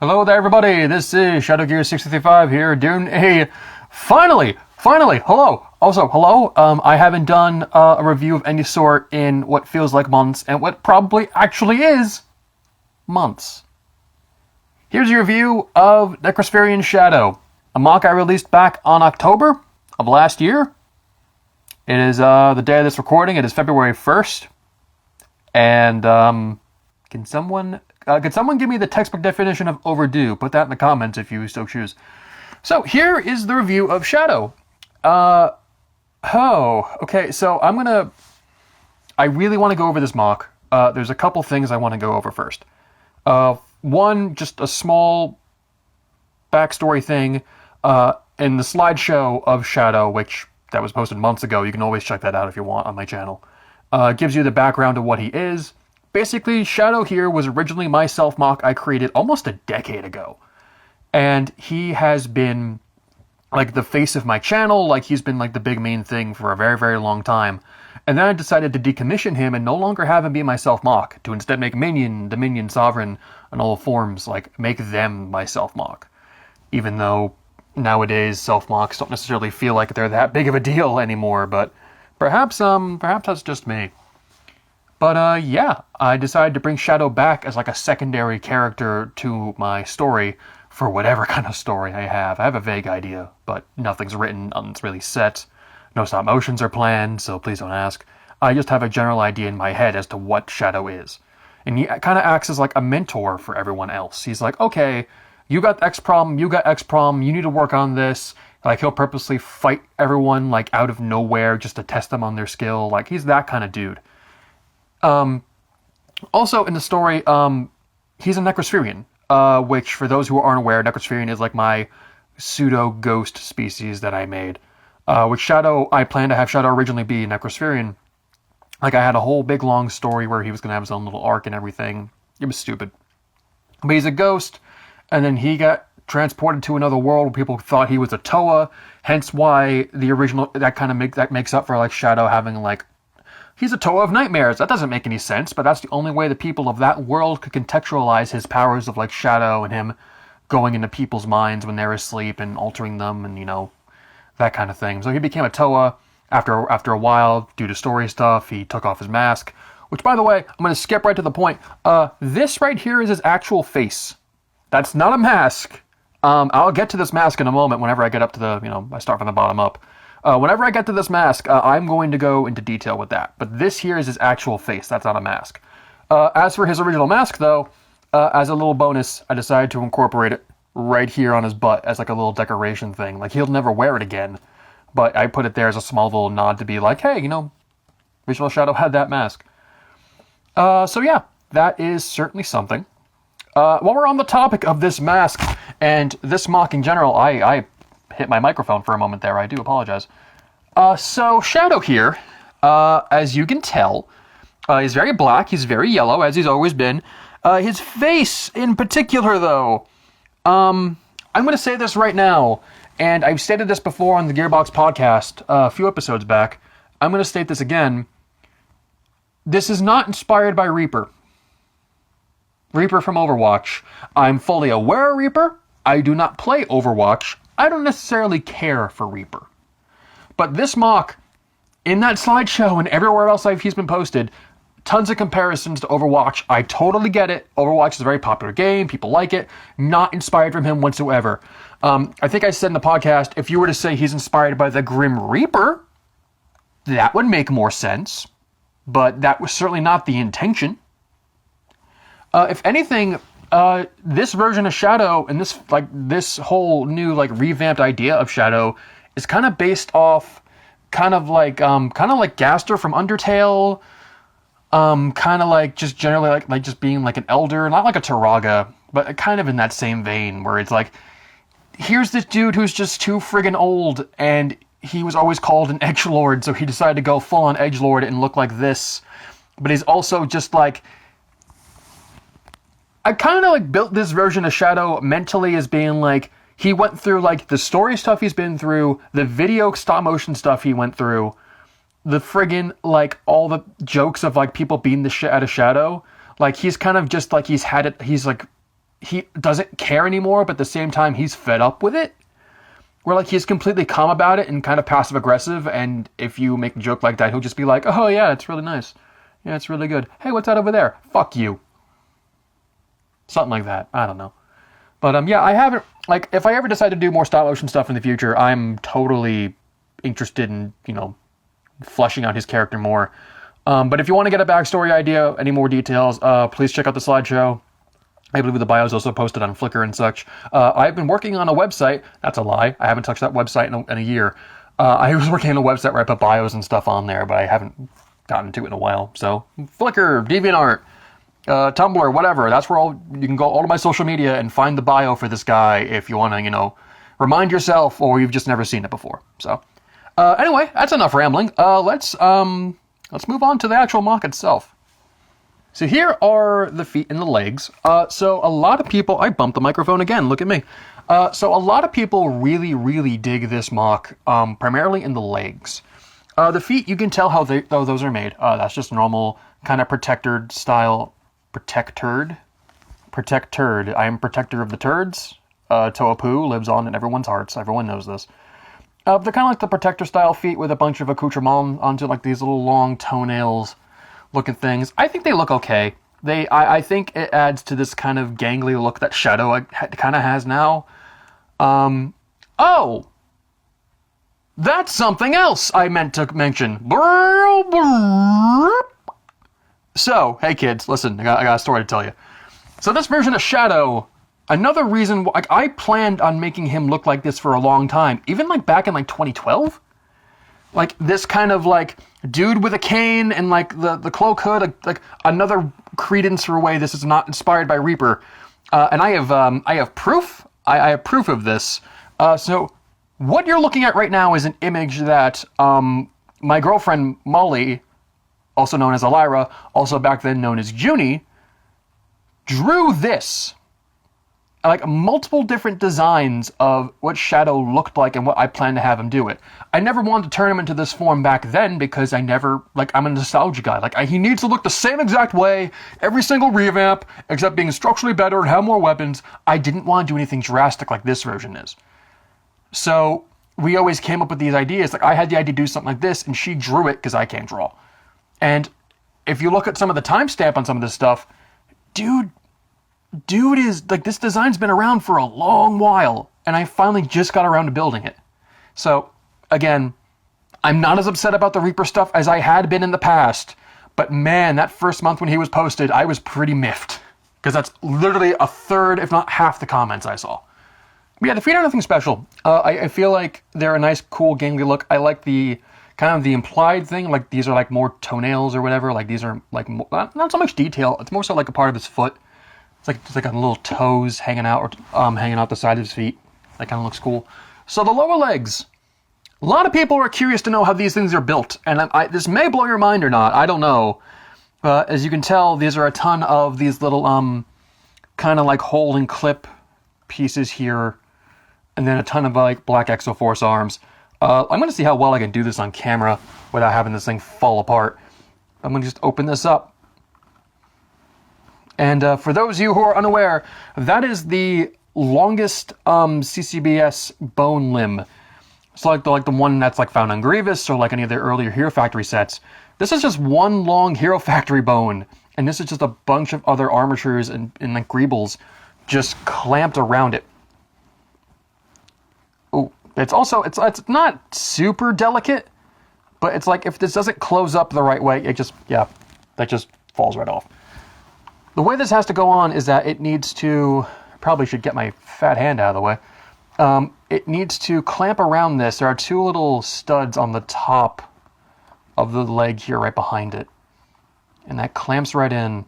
Hello there, everybody. This is shadowgear635 here doing a finally, hello. Also, hello. I haven't done a review of any sort in what feels like months, and what probably actually is months. Here's your review of Necrospherian Shadow, a MOC I released back on October of last year. It is the day of this recording. It is February 1st, and can someone give me the textbook definition of overdue? Put that in the comments if you so choose. So here is the review of Shadow. Okay, so I really want to go over this MOC. There's a couple things I want to go over first. One, just a small backstory thing in the slideshow of Shadow, which that was posted months ago. You can always check that out if you want on my channel. Gives you the background of what he is. Basically, Shadow here was originally my self-MOC I created almost a decade ago. And he has been, like, the face of my channel, like, he's been, like, the big main thing for a very, very long time. And then I decided to decommission him and no longer have him be my self-MOC, to instead make Minion, Dominion, Sovereign, and all forms, like, make them my self-MOC. Even though nowadays self-MOCs don't necessarily feel like they're that big of a deal anymore, but perhaps that's just me. But, yeah, I decided to bring Shadow back as, like, a secondary character to my story for whatever kind of story I have. I have a vague idea, but nothing's written, nothing's really set. No stop motions are planned, so please don't ask. I just have a general idea in my head as to what Shadow is. And he kind of acts as, like, a mentor for everyone else. He's like, okay, you got X problem, you need to work on this. Like, he'll purposely fight everyone, like, out of nowhere just to test them on their skill. Like, he's that kind of dude. Also in the story, he's a Necrospherian, which for those who aren't aware, Necrospherian is like my pseudo-ghost species that I made. With Shadow, I planned to have Shadow originally be Necrospherian. Like, I had a whole big long story where he was going to have his own little arc and everything. It was stupid. But he's a ghost, and then he got transported to another world where people thought he was a Toa, hence why the original, that makes up for, like, Shadow having, like, he's a Toa of nightmares. That doesn't make any sense, but that's the only way the people of that world could contextualize his powers of, like, Shadow and him going into people's minds when they're asleep and altering them and, you know, that kind of thing. So he became a Toa after a while due to story stuff. He took off his mask, which, by the way, I'm going to skip right to the point. This right here is his actual face. That's not a mask. I'll get to this mask in a moment whenever I get up to the, you know, I start from the bottom up. Whenever I get to this mask, I'm going to go into detail with that. But this here is his actual face. That's not a mask. As for his original mask, though, as a little bonus, I decided to incorporate it right here on his butt as like a little decoration thing. Like, he'll never wear it again. But I put it there as a small little nod to be like, hey, you know, Original Shadow had that mask. So yeah, that is certainly something. While we're on the topic of this mask and this MOC in general, I hit my microphone for a moment there. I do apologize. So Shadow here, as you can tell, he's very black. He's very yellow, as he's always been. His face in particular, though, I'm going to say this right now, and I've stated this before on the Gearbox podcast a few episodes back. I'm going to state this again. This is not inspired by Reaper. Reaper from Overwatch. I'm fully aware of Reaper. I do not play Overwatch. I don't necessarily care for Reaper. But this MOC, in that slideshow and everywhere else he's been posted, tons of comparisons to Overwatch. I totally get it. Overwatch is a very popular game. People like it. Not inspired from him whatsoever. I think I said in the podcast, if you were to say he's inspired by the Grim Reaper, that would make more sense. But that was certainly not the intention. If anything, this version of Shadow and this whole new revamped idea of Shadow is kind of based off kind of like Gaster from Undertale, kind of like just generally like just being like an elder, not like a Turaga, but kind of in that same vein where it's like, here's this dude who's just too friggin' old, and he was always called an edgelord, so he decided to go full on edgelord and look like this. But he's also just like, I kind of built this version of Shadow mentally as being like, he went through the story stuff he's been through, the video stop motion stuff he went through, the friggin', like, all the jokes of, like, people beating the shit out of Shadow, like, he's kind of just, like, he's had it, he's, like, he doesn't care anymore, but at the same time, he's fed up with it. Where, like, he's completely calm about it and kind of passive-aggressive, and if you make a joke like that, he'll just be like, oh, yeah, it's really nice. Yeah, it's really good. Hey, what's that over there? Fuck you. Something like that. I don't know. But, yeah, I haven't, like, if I ever decide to do more stop-motion stuff in the future, I'm totally interested in, you know, fleshing out his character more. But if you want to get a backstory idea, any more details, please check out the slideshow. I believe the bio is also posted on Flickr and such. I've been working on a website. That's a lie. I haven't touched that website in a year. I was working on a website where I put bios and stuff on there, but I haven't gotten to it in a while. So Flickr, DeviantArt, Tumblr, whatever. That's where you can go all of my social media and find the bio for this guy if you want to, you know, remind yourself or you've just never seen it before. So anyway, that's enough rambling. Let's move on to the actual MOC itself. So here are the feet and the legs. So a lot of people, I bumped the microphone again, look at me. So a lot of people really, really dig this MOC, primarily in the legs. The feet, you can tell how those are made. That's just normal kind of protectored style, protectored. I am protector of the turds. Toapu lives on in everyone's hearts, everyone knows this. They're kind of like the protector style feet with a bunch of accoutrements onto like these little long toenails looking things. I think they look okay. I think it adds to this kind of gangly look that Shadow kind of has now. Oh! That's something else I meant to mention. So, hey kids, listen, I got a story to tell you. So this version of Shadow, another reason, like, I planned on making him look like this for a long time, even like back in like 2012. Like this kind of like dude with a cane and like the cloak hood, like another credence for a way this is not inspired by Reaper. And I have proof. I have proof of this. So what you're looking at right now is an image that my girlfriend Molly, also known as Elira, also back then known as Junie, drew this. Like multiple different designs of what Shadow looked like and what I planned to have him do it. I never wanted to turn him into this form back then because I'm a nostalgia guy. Like, he needs to look the same exact way, every single revamp, except being structurally better and have more weapons. I didn't want to do anything drastic like this version is. So we always came up with these ideas. Like, I had the idea to do something like this, and she drew it because I can't draw. And if you look at some of the timestamp on some of this stuff, dude is, like, this design's been around for a long while, and I finally just got around to building it. So, again, I'm not as upset about the Reaper stuff as I had been in the past, but man, that first month when he was posted, I was pretty miffed, because that's literally a third, if not half, the comments I saw. But yeah, the feet are nothing special. I feel like they're a nice, cool, gangly look. I like the kind of the implied thing, like these are like more toenails or whatever, like these are like, not so much detail, it's more so like a part of his foot. It's like a little toes hanging out, or hanging out the side of his feet. That kind of looks cool. So the lower legs. A lot of people are curious to know how these things are built, and this may blow your mind or not. I don't know. As you can tell, these are a ton of these little kind of like hold and clip pieces here, and then a ton of like black Exoforce arms. I'm going to see how well I can do this on camera without having this thing fall apart. I'm going to just open this up. And for those of you who are unaware, that is the longest CCBS bone limb. It's like the one that's like found on Grievous or like any of the earlier Hero Factory sets. This is just one long Hero Factory bone, and this is just a bunch of other armatures and like greebles just clamped around it. Oh, it's also it's not super delicate, but it's like if this doesn't close up the right way, that just falls right off. The way this has to go on is that it needs to, I probably should get my fat hand out of the way. It needs to clamp around this. There are two little studs on the top of the leg here right behind it. And that clamps right in.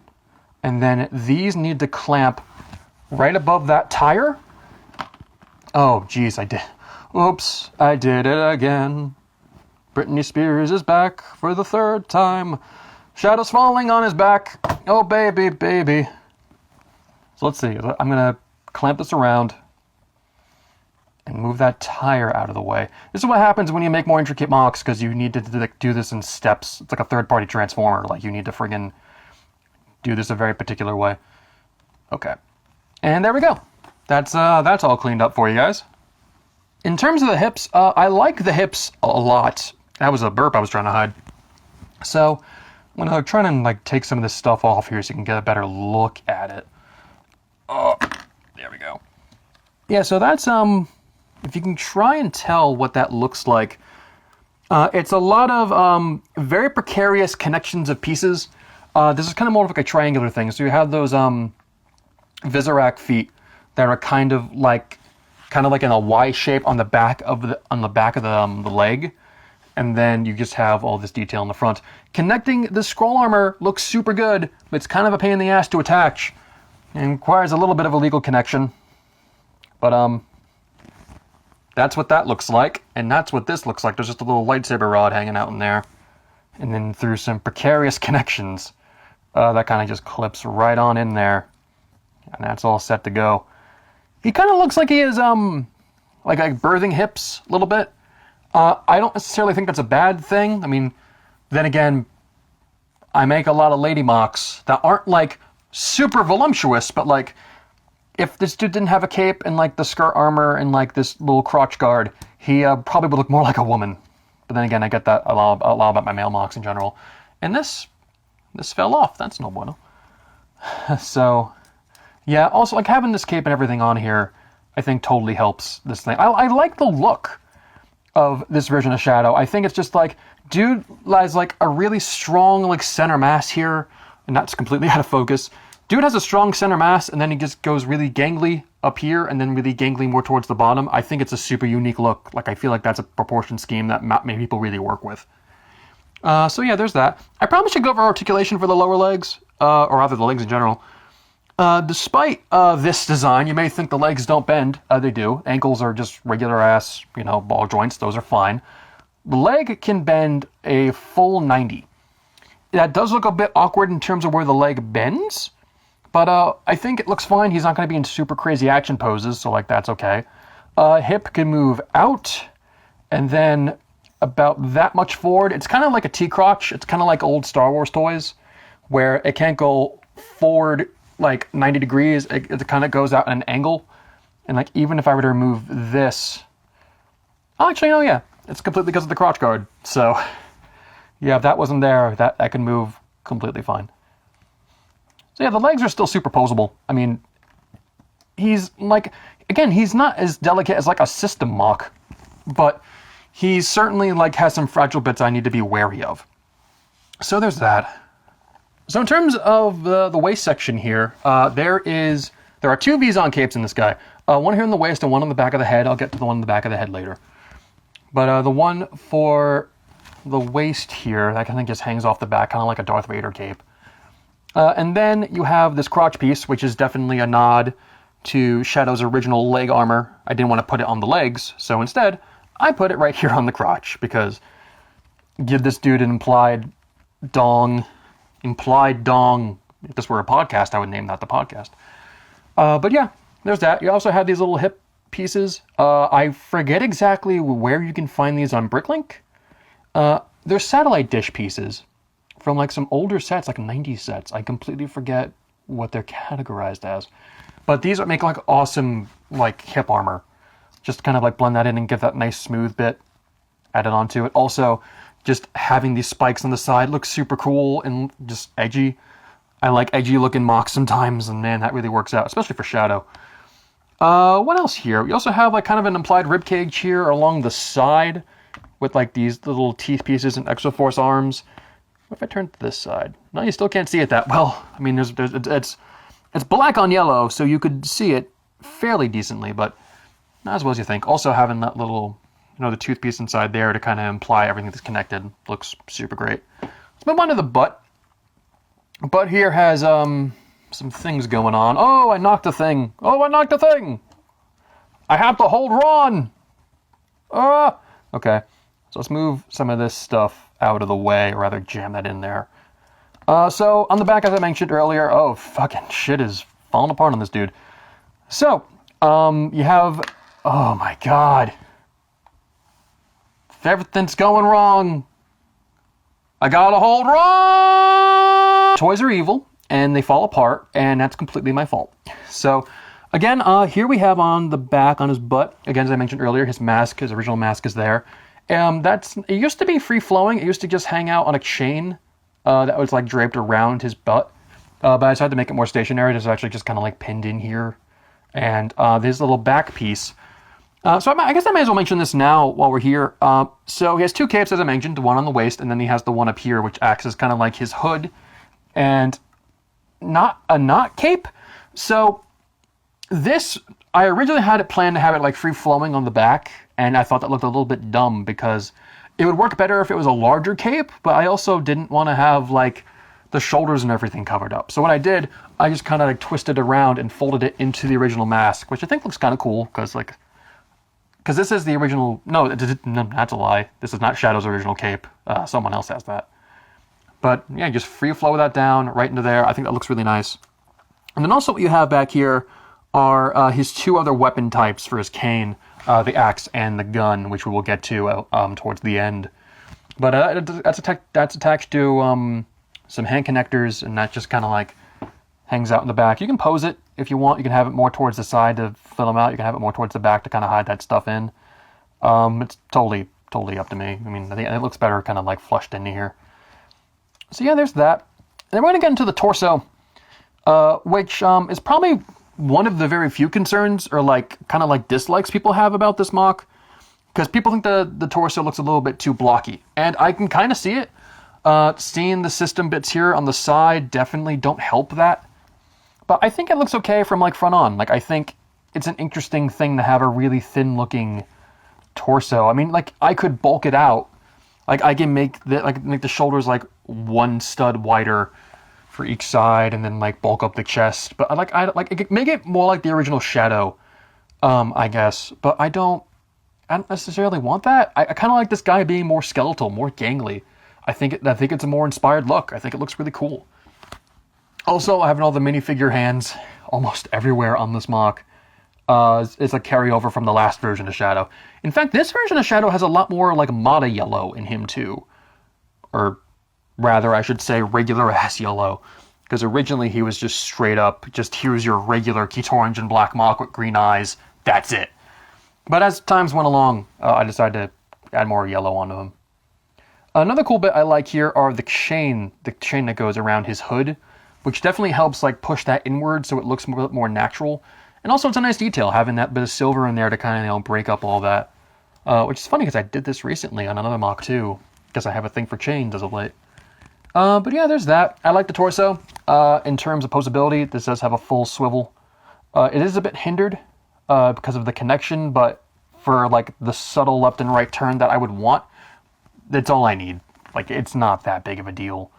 And then these need to clamp right above that tire. Oh, geez, Oops, I did it again. Britney Spears is back for the third time. Shadow's falling on his back. Oh, baby, baby. So let's see. I'm going to clamp this around. and move that tire out of the way. This is what happens when you make more intricate MOCs, because you need to do this in steps. It's like a third-party transformer. Like, you need to friggin' do this a very particular way. Okay. And there we go. That's all cleaned up for you guys. In terms of the hips, I like the hips a lot. That was a burp I was trying to hide. So, I'm going to try and like take some of this stuff off here so you can get a better look at it. Oh, there we go. Yeah, so that's, if you can try and tell what that looks like, it's a lot of very precarious connections of pieces. This is kind of more of like a triangular thing. So you have those Vizirac feet that are kind of like in a Y shape on the back of the leg, and then you just have all this detail in the front. Connecting the scroll armor looks super good, but it's kind of a pain in the ass to attach. It requires a little bit of a legal connection, but that's what that looks like, and that's what this looks like. There's just a little lightsaber rod hanging out in there, and then through some precarious connections, that kind of just clips right on in there, and that's all set to go. He kind of looks like he is like birthing hips a little bit. I don't necessarily think that's a bad thing. I mean, then again, I make a lot of lady MOCs that aren't like super voluptuous, but like, if this dude didn't have a cape and like the skirt armor and like this little crotch guard, he probably would look more like a woman. But then again, I get that a lot about my male MOCs in general. And this fell off. That's no bueno. So, yeah, also like having this cape and everything on here, I think totally helps this thing. I like the look of this version of Shadow. I think it's just like, dude has like a really strong like center mass here, and that's completely out of focus. Dude has a strong center mass, and then he just goes really gangly up here, and then really gangly more towards the bottom. I think it's a super unique look. Like, I feel like that's a proportion scheme that many people really work with. So yeah, there's that. I probably should go over articulation for the lower legs, or rather the legs in general. Despite this design, you may think the legs don't bend. They do. Ankles are just regular ass, ball joints. Those are fine. The leg can bend a full 90. That does look a bit awkward in terms of where the leg bends, but I think it looks fine. He's not going to be in super crazy action poses, so like that's okay. Hip can move out, and then about that much forward. It's kind of like a T-crotch. It's kind of like old Star Wars toys, where it can't go forward like 90 degrees. It kind of goes out at an angle, and like even if I were to remove this, actually, no, yeah, it's completely because of the crotch guard. So yeah, if that wasn't there, that could move completely fine. So yeah, the legs are still super posable. I mean, he's like, again, he's not as delicate as like a system MOC, but he certainly like has some fragile bits I need to be wary of. So there's that. So in terms of the waist section here, there are two Vizon capes in this guy. One here in the waist and one on the back of the head. I'll get to the one on the back of the head later. But the one for the waist here, that kind of just hangs off the back, kind of like a Darth Vader cape. And then you have this crotch piece, which is definitely a nod to Shadow's original leg armor. I didn't want to put it on the legs, so instead, I put it right here on the crotch, because give this dude an implied dong. If this were a podcast, I would name that the podcast. But yeah, there's that. You also have these little hip pieces. I forget exactly where you can find these on Bricklink. They're satellite dish pieces from like some older sets, like 90s sets. I completely forget what they're categorized as. But these make like awesome like hip armor. Just kind of like blend that in and give that nice smooth bit added onto it. Also, just having these spikes on the side looks super cool and just edgy. I like edgy looking MOCs sometimes, and man, that really works out, especially for Shadow. What else here? We also have like kind of an implied ribcage here along the side with like these little teeth pieces and Exoforce arms. What if I turn to this side? No, you still can't see it that well. I mean, it's black on yellow, so you could see it fairly decently, but not as well as you think. Also having that little, the tooth piece inside there to kind of imply everything that's connected looks super great. Let's move on to the butt. Butt here has some things going on. Oh, I knocked a thing. I have to hold Ron. Okay. So let's move some of this stuff out of the way, or rather jam that in there. So on the back, as I mentioned earlier, oh, fucking shit is falling apart on this dude. So, you have Oh my god. If everything's going wrong, I gotta hold wrong! Toys are evil, and they fall apart, and that's completely my fault. So, again, here we have on the back, on his butt, again, as I mentioned earlier, his mask, his original mask is there. It used to be free-flowing. It used to just hang out on a chain that was, like, draped around his butt. But I decided to make it more stationary. It's actually just kind of, like, pinned in here. And this little back piece. So I guess I may as well mention this now while we're here. So he has two capes, as I mentioned, the one on the waist, and then he has the one up here, which acts as kind of like his hood, and not a knot cape. So this, I originally had it planned to have it like free-flowing on the back, and I thought that looked a little bit dumb because it would work better if it was a larger cape, but I also didn't want to have like the shoulders and everything covered up. So what I did, I just kind of like twisted around and folded it into the original mask, which I think looks kind of cool because this is the original. No, that's a lie. This is not Shadow's original cape. Someone else has that. But yeah, just free flow that down right into there. I think that looks really nice. And then also what you have back here are his two other weapon types for his cane, the axe and the gun, which we will get to towards the end. But that's attached to some hand connectors, and that just kind of like hangs out in the back. You can pose it if you want. You can have it more towards the side to fill them out. You can have it more towards the back to kind of hide that stuff in. It's totally up to me. I mean, I think it looks better kind of like flushed into here. So yeah, there's that. And then we're going to get into the torso, which is probably one of the very few concerns or like kind of like dislikes people have about this MOC, because people think the torso looks a little bit too blocky, and I can kind of see it. Seeing the system bits here on the side definitely don't help that, but I think it looks okay from like front on. Like I think it's an interesting thing to have a really thin looking torso. I mean, like I could bulk it out. Like I can make the shoulders like one stud wider for each side, and then like bulk up the chest. But I make it more like the original Shadow, I guess. But I don't necessarily want that. I kind of like this guy being more skeletal, more gangly. I think it's a more inspired look. I think it looks really cool. Also, having all the minifigure hands almost everywhere on this MOC is a carryover from the last version of Shadow. In fact, this version of Shadow has a lot more like Mata yellow in him too. Or rather, I should say regular ass yellow. Because originally he was just straight up, just here's your regular Keto Orange and Black MOC with green eyes. That's it. But as times went along, I decided to add more yellow onto him. Another cool bit I like here are the chain that goes around his hood, which definitely helps like push that inward so it looks more natural. And also it's a nice detail having that bit of silver in there to kind of break up all that. Which is funny because I did this recently on another MOC too, because I have a thing for chains as of late. But yeah, there's that. I like the torso. In terms of posability, this does have a full swivel. It is a bit hindered because of the connection, but for like the subtle left and right turn that I would want, that's all I need. Like, it's not that big of a deal.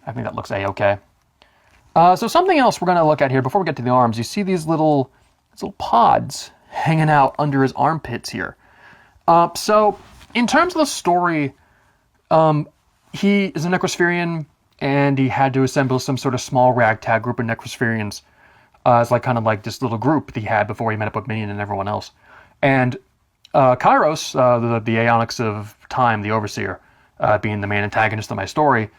I think that looks A-okay. So something else we're going to look at here before we get to the arms. You see these little pods hanging out under his armpits here. So in terms of the story, he is a Necrospherian, and he had to assemble some sort of small ragtag group of Necrospherians as like kind of like this little group that he had before he met up with Minion and everyone else. And Kairos, the Aeonics of Time, the Overseer, being the main antagonist of my story,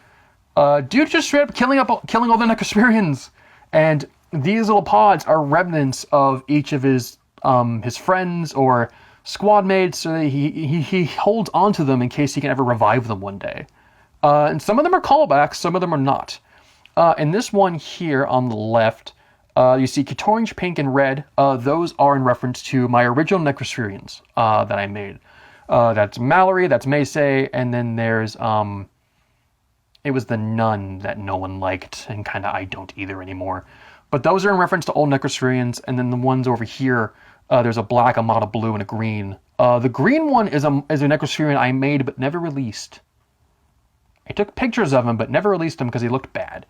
dude just straight up killing all the Necrospherians. And these little pods are remnants of each of his friends or squad mates, so that he holds onto them in case he can ever revive them one day. And some of them are callbacks, some of them are not. In this one here on the left, you see orange, pink, and red. Those are in reference to my original Necrospherians that I made. That's Mallory, that's Mace, and then there's it was the nun that no one liked, and kind of I don't either anymore. But those are in reference to old Necrospherians, and then the ones over here, there's a black, a Mata blue, and a green. The green one is a Necrospherian I made but never released. I took pictures of him but never released him because he looked bad.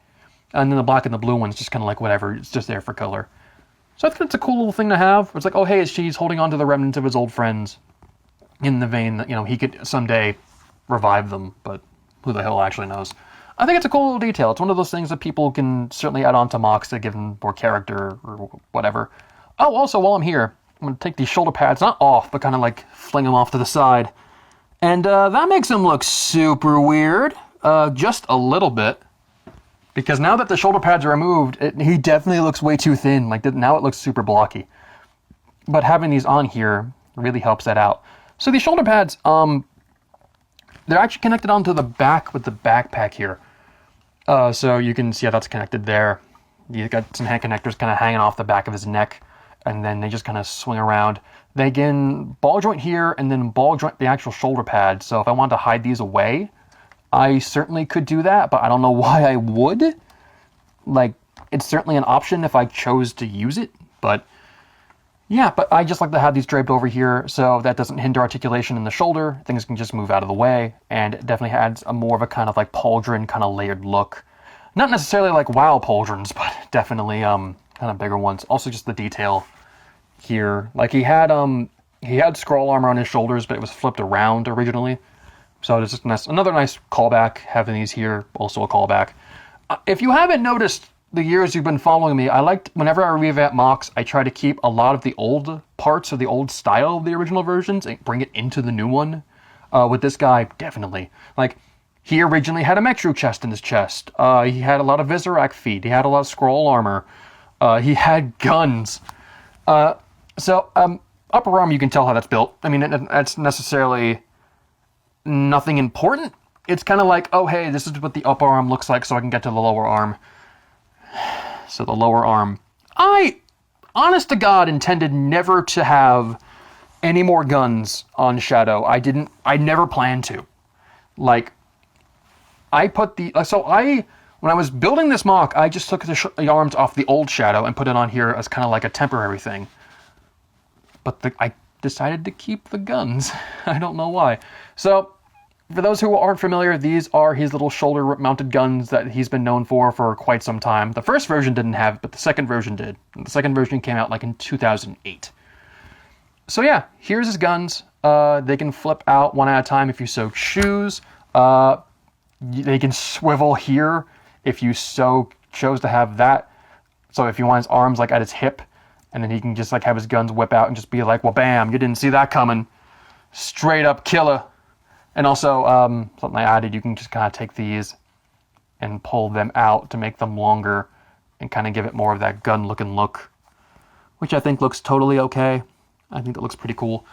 And then the black and the blue one's just kind of like whatever, it's just there for color. So I think it's a cool little thing to have. It's like, oh hey, he's holding on to the remnants of his old friends, in the vein that, he could someday revive them, but who the hell actually knows. I think it's a cool little detail. It's one of those things that people can certainly add on to MOCs to give them more character or whatever. Oh, also, while I'm here, I'm going to take these shoulder pads, not off, but kind of like fling them off to the side. And that makes him look super weird, just a little bit. Because now that the shoulder pads are removed, he definitely looks way too thin. Like, now it looks super blocky. But having these on here really helps that out. So these shoulder pads, they're actually connected onto the back with the backpack here. So you can see how that's connected there. You got some hand connectors kind of hanging off the back of his neck, and then they just kind of swing around. They can ball joint here and then ball joint the actual shoulder pad. So if I wanted to hide these away, I certainly could do that, but I don't know why I would. Like, it's certainly an option if I chose to use it, but yeah, but I just like to have these draped over here so that doesn't hinder articulation in the shoulder. Things can just move out of the way, and it definitely adds a more of a kind of like pauldron kind of layered look. Not necessarily like WoW pauldrons, but definitely kind of bigger ones. Also just the detail here. Like he had scroll armor on his shoulders, but it was flipped around originally. So it's just another nice callback. Having these here, also a callback. If you haven't noticed the years you've been following me, I liked, whenever I revamp MOCs, I try to keep a lot of the old parts of the old style of the original versions and bring it into the new one. With this guy, definitely. Like, he originally had a Metro chest in his chest. He had a lot of Visorak feet. He had a lot of scroll armor. He had guns. So upper arm, you can tell how that's built. I mean, that's necessarily nothing important. It's kind of like, oh, hey, this is what the upper arm looks like so I can get to the lower arm. So the lower arm. I, honest to God, intended never to have any more guns on Shadow. I never planned to. Like, I put when I was building this MOC, I just took the arms off the old Shadow and put it on here as kind of like a temporary thing. But I decided to keep the guns. I don't know why. So, for those who aren't familiar, these are his little shoulder-mounted guns that he's been known for quite some time. The first version didn't have it, but the second version did. And the second version came out like in 2008. So yeah, here's his guns. They can flip out one at a time if you so choose. They can swivel here if you so chose to have that. So if you want his arms like at his hip, and then he can just like have his guns whip out and just be like, well, bam, you didn't see that coming. Straight up killer. And also, something I added, you can just kind of take these and pull them out to make them longer and kind of give it more of that gun-looking look, which I think looks totally okay. I think that looks pretty cool.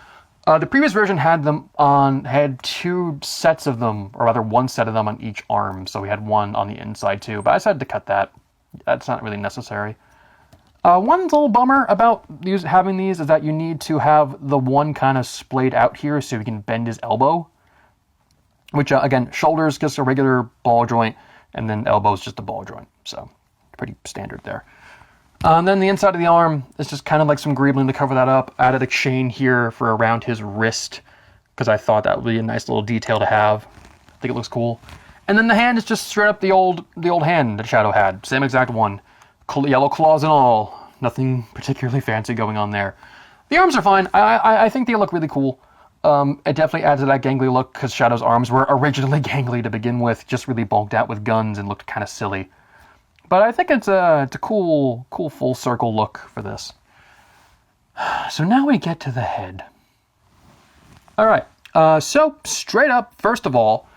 The previous version had two sets of them, or rather one set of them on each arm, so we had one on the inside too, but I decided to cut that. That's not really necessary. One little bummer about having these is that you need to have the one kind of splayed out here so you can bend his elbow. Which, again, shoulders just a regular ball joint, and then elbows just a ball joint. So, pretty standard there. Then the inside of the arm is just kind of like some greebling to cover that up. Added a chain here for around his wrist, because I thought that would be a nice little detail to have. I think it looks cool. And then the hand is just straight up the old hand that Shadow had. Same exact one. Yellow claws and all. Nothing particularly fancy going on there. The arms are fine. I think they look really cool. It definitely adds to that gangly look because Shadow's arms were originally gangly to begin with, just really bulked out with guns and looked kind of silly. But I think it's a cool full circle look for this. So now we get to the head. All right. So straight up, first of all,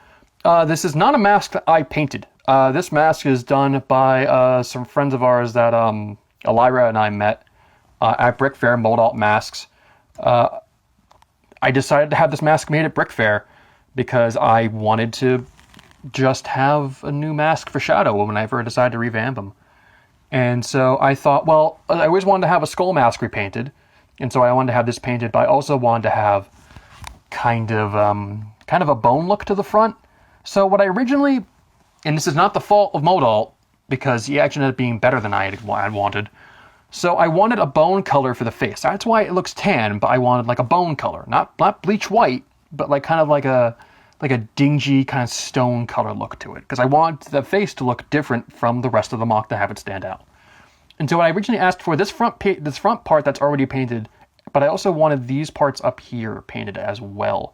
this is not a mask that I painted. This mask is done by some friends of ours that Elira and I met at Brick Fair, Mold Alt Masks. I decided to have this mask made at Brick Fair because I wanted to just have a new mask for Shadow whenever I decided to revamp him. And so I thought, well, I always wanted to have a skull mask repainted, and so I wanted to have this painted, but I also wanted to have kind of a bone look to the front. So what I originally, and this is not the fault of Modalt, because he actually ended up being better than I had wanted. So I wanted a bone color for the face. That's why it looks tan, but I wanted like a bone color. Not bleach white, but like kind of like a dingy kind of stone color look to it. Because I want the face to look different from the rest of the MOC to have it stand out. And so I originally asked for this front part that's already painted, but I also wanted these parts up here painted as well.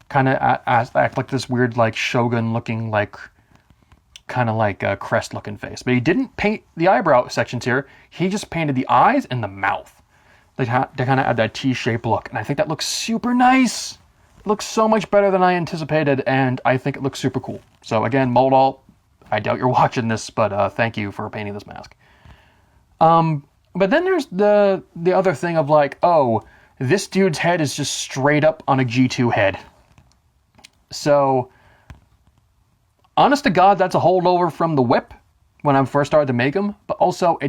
Kind of act like this weird like Shogun looking like kind of like a crest looking face. But he didn't paint the eyebrow sections here. He just painted the eyes and the mouth. They kind of add that T-shaped look, and I think that looks super nice. It looks so much better than I anticipated, and I think it looks super cool. So again, Moldalt, I doubt you're watching this, but thank you for painting this mask. But then there's the other thing of like, oh, this dude's head is just straight up on a G2 head. So, honest to God, that's a holdover from the whip when I first started to make them, but also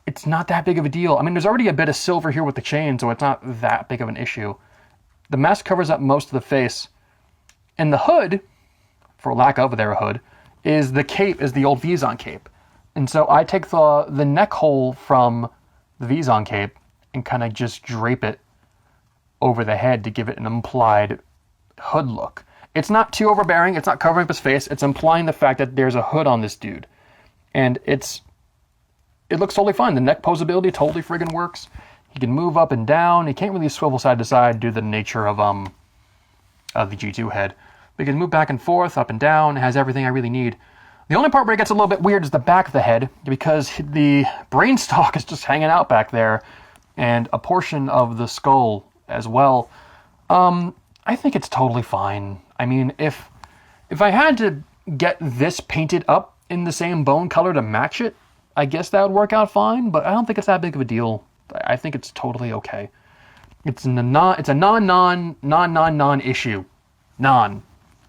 it's not that big of a deal. I mean, there's already a bit of silver here with the chain, so it's not that big of an issue. The mask covers up most of the face, and the hood, for lack of their hood, is the cape, is the old Vizon cape. And so I take the neck hole from the Vizon cape and kind of just drape it over the head to give it an implied hood look. It's not too overbearing, it's not covering up his face, it's implying the fact that there's a hood on this dude. And it looks totally fine. The neck posability totally friggin' works. He can move up and down. He can't really swivel side to side due to the nature of the G2 head. But he can move back and forth, up and down, it has everything I really need. The only part where it gets a little bit weird is the back of the head, because the brainstalk is just hanging out back there, and a portion of the skull as well. I think it's totally fine. I mean, if I had to get this painted up in the same bone color to match it, I guess that would work out fine, but I don't think it's that big of a deal. I think it's totally okay. It's a non issue.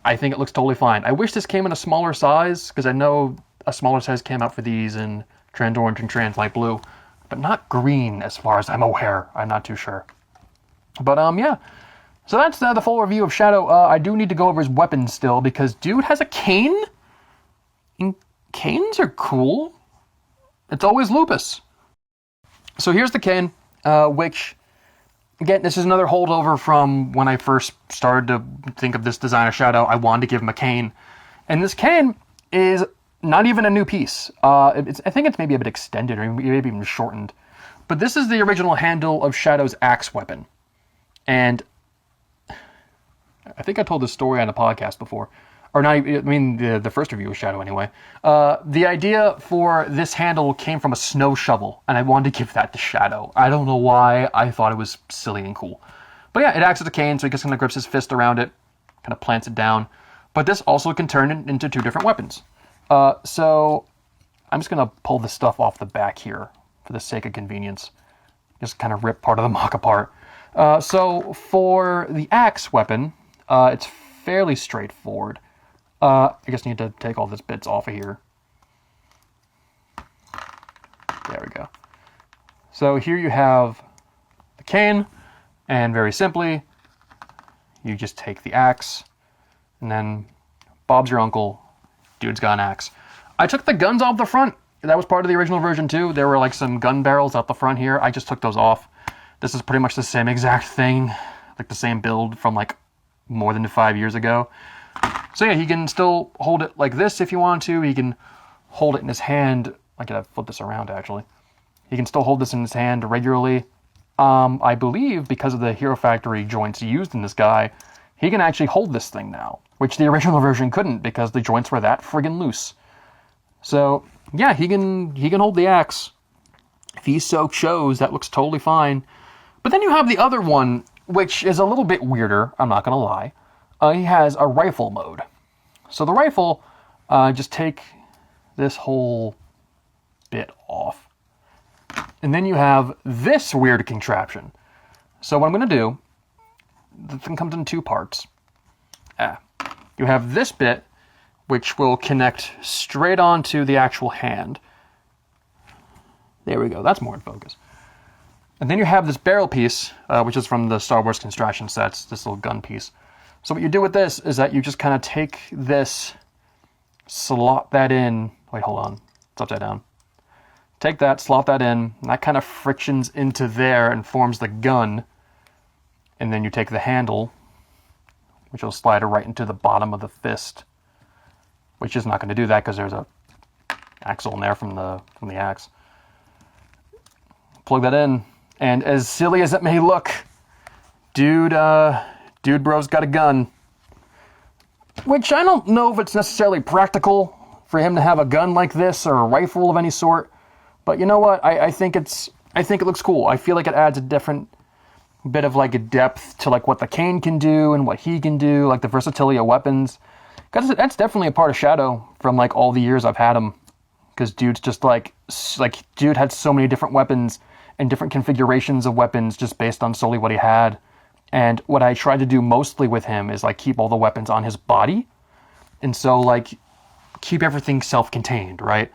I think it looks totally fine. I wish this came in a smaller size, because I know a smaller size came out for these in Trans Orange and Trans Light Blue, but not green as far as I'm aware. I'm not too sure. But yeah. So that's the full review of Shadow. I do need to go over his weapons still, because dude has a cane? And canes are cool. It's always lupus. So here's the cane, which, again, this is another holdover from when I first started to think of this design of Shadow. I wanted to give him a cane. And this cane is not even a new piece. I think it's maybe a bit extended, or maybe even shortened. But this is the original handle of Shadow's axe weapon. And I think I told this story on a podcast before. Or not, I mean, the first review of Shadow anyway. The idea for this handle came from a snow shovel, and I wanted to give that to Shadow. I don't know why, I thought it was silly and cool. But yeah, it acts as a cane, so he just kind of grips his fist around it, kind of plants it down. But this also can turn it into two different weapons. So I'm just going to pull this stuff off the back here, for the sake of convenience. Just kind of rip part of the MOC apart. So for the axe weapon, it's fairly straightforward. I just need to take all these bits off of here. There we go. So here you have the cane, and very simply, you just take the axe, and then Bob's your uncle, dude's got an axe. I took the guns off the front. That was part of the original version too. There were like some gun barrels out the front here. I just took those off. This is pretty much the same exact thing, like the same build from like more than 5 years ago. So yeah, he can still hold it like this if you want to. He can hold it in his hand. I gotta flip this around actually. He can still hold this in his hand regularly. I believe because of the Hero Factory joints used in this guy, he can actually hold this thing now, which the original version couldn't because the joints were that friggin' loose. So yeah, he can hold the axe. If he so chose, that looks totally fine. But then you have the other one, which is a little bit weirder, I'm not gonna lie. He has a rifle mode. So the rifle, just take this whole bit off. And then you have this weird contraption. So what I'm going to do, the thing comes in two parts. You have this bit, which will connect straight onto the actual hand. There we go, that's more in focus. And then you have this barrel piece, which is from the Star Wars construction sets, this little gun piece. So what you do with this is that you just kind of take this, slot that in. Wait, hold on. It's upside down. Take that, slot that in, and that kind of frictions into there and forms the gun. And then you take the handle, which will slide it right into the bottom of the fist, which is not going to do that because there's a axle in there from the axe. Plug that in, and as silly as it may look, dude bro's got a gun. Which I don't know if it's necessarily practical for him to have a gun like this or a rifle of any sort. But you know what? I think it's I think it looks cool. I feel like it adds a different bit of like a depth to like what the cane can do and what he can do, like the versatility of weapons. Because that's definitely a part of Shadow from like all the years I've had him. Because dude's just like dude had so many different weapons and different configurations of weapons just based on solely what he had. And what I tried to do mostly with him is like keep all the weapons on his body. And so like keep everything self-contained, right?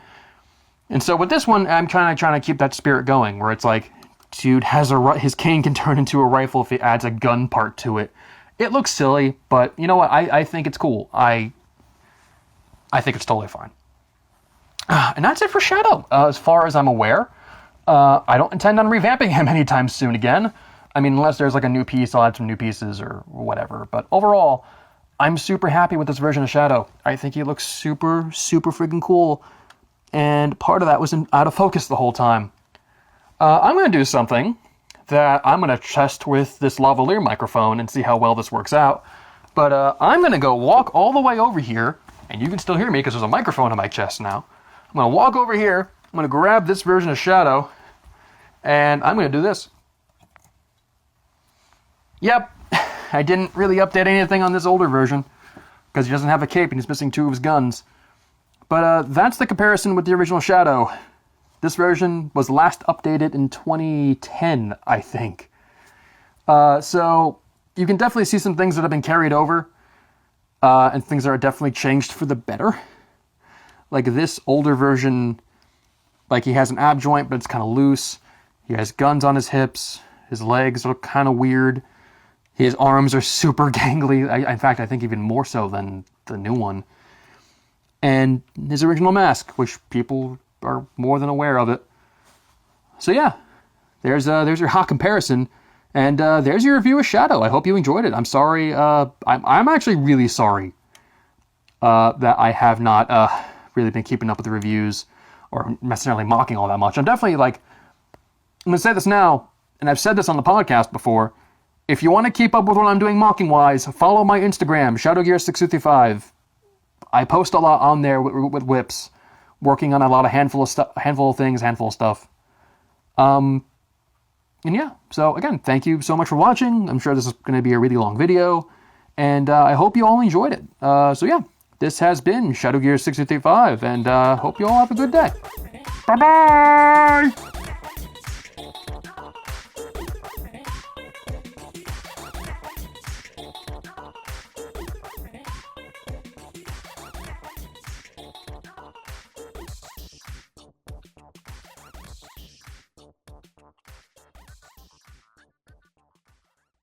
And so with this one, I'm kind of trying to keep that spirit going, where it's like, dude has his cane can turn into a rifle if he adds a gun part to it. It looks silly, but you know what? I think it's cool. I think it's totally fine. And that's it for Shadow. As far as I'm aware, I don't intend on revamping him anytime soon again. I mean, unless there's like a new piece, I'll add some new pieces or whatever. But overall, I'm super happy with this version of Shadow. I think he looks super, super freaking cool. And part of that was out of focus the whole time. I'm going to do something that I'm going to test with this lavalier microphone and see how well this works out. But I'm going to go walk all the way over here, and you can still hear me because there's a microphone on my chest now. I'm going to walk over here, I'm going to grab this version of Shadow, and I'm going to do this. Yep, I didn't really update anything on this older version because he doesn't have a cape and he's missing 2 of his guns. But that's the comparison with the original Shadow. This version was last updated in 2010, I think. So you can definitely see some things that have been carried over, and things that are definitely changed for the better. Like this older version, like he has an ab joint, but it's kind of loose. He has guns on his hips. His legs look kind of weird. His arms are super gangly. In fact, I think even more so than the new one. And his original mask, which people are more than aware of it. So yeah, there's your hot comparison, and there's your review of Shadow. I hope you enjoyed it. I'm sorry. I'm actually really sorry that I have not really been keeping up with the reviews or necessarily mocking all that much. I'm definitely like, I'm gonna say this now, and I've said this on the podcast before. If you want to keep up with what I'm doing mocking wise, follow my Instagram, shadowgear655. I post a lot on there with whips, working on a handful of things, handful of stuff. And yeah, so again, thank you so much for watching. I'm sure this is going to be a really long video, and I hope you all enjoyed it. So yeah, this has been shadowgear655, and hope you all have a good day. Bye-bye!